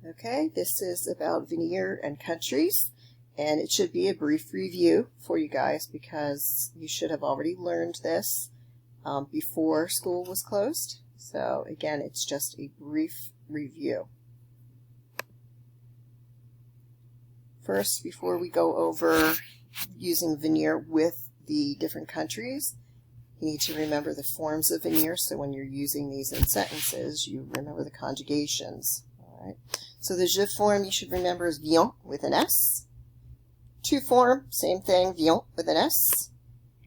Okay, this is about Venir and countries, and it should be a brief review for you guys because you should have already learned this before school was closed. So again, it's just a brief review. First, before we go over using Venir with the different countries, you need to remember the forms of Venir, so when you're using these in sentences, you remember the conjugations. All right. So the je form you should remember is viens with an S. Tu form, same thing, viens with an S.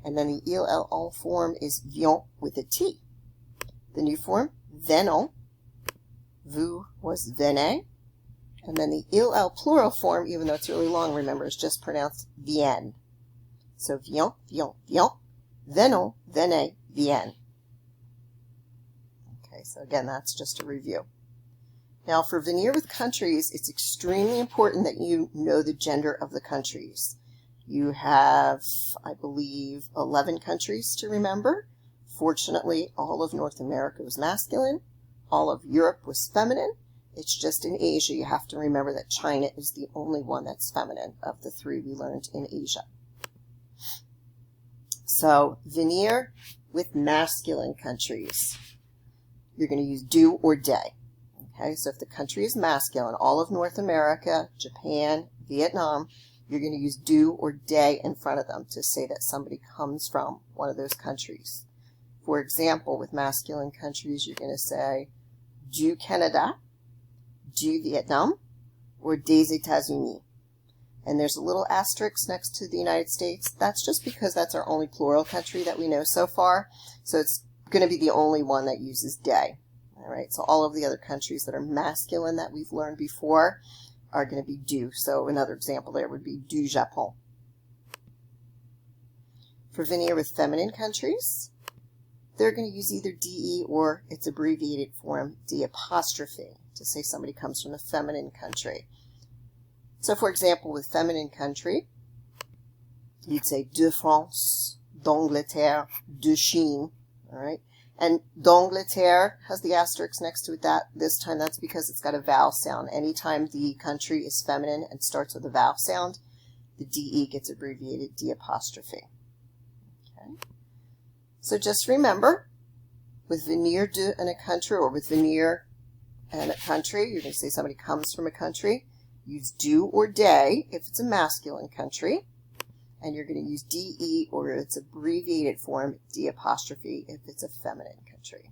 And then the il, elle, on form is viens with a T. The new form, venons. Vous was venez. And then the il, elle, plural form, even though it's really long, remember, is just pronounced vienne. So viens, viens, viens. Venons, venez, vienne. Okay, so again, that's just a review. Now, for Venir with countries, it's extremely important that you know the gender of the countries. You have, I believe, 11 countries to remember. Fortunately, all of North America was masculine. All of Europe was feminine. It's just in Asia you have to remember that China is the only one that's feminine of the three we learned in Asia. So, Venir with masculine countries. You're going to use do or day. Okay, so if the country is masculine, all of North America, Japan, Vietnam, you're going to use do or day in front of them to say that somebody comes from one of those countries. For example, with masculine countries, you're going to say du Canada, du Vietnam, or des États-Unis. And there's a little asterisk next to the United States. That's just because that's our only plural country that we know so far. So it's going to be the only one that uses day. All right, so all of the other countries that are masculine that we've learned before are going to be du. So another example there would be du Japon. For Venir with feminine countries, they're going to use either DE or its abbreviated form, D apostrophe, to say somebody comes from a feminine country. So for example, with feminine country, you'd say de France, d'Angleterre, de Chine, all right? And d'Angleterre has the asterisk next to it. This time that's because it's got a vowel sound. Anytime the country is feminine and starts with a vowel sound, the DE gets abbreviated D apostrophe. Okay. So just remember, with Venir de in a country, or with Venir and a country, you're going to say somebody comes from a country. Use do or day if it's a masculine country. And you're going to use DE or its abbreviated form, D apostrophe, if it's a feminine country.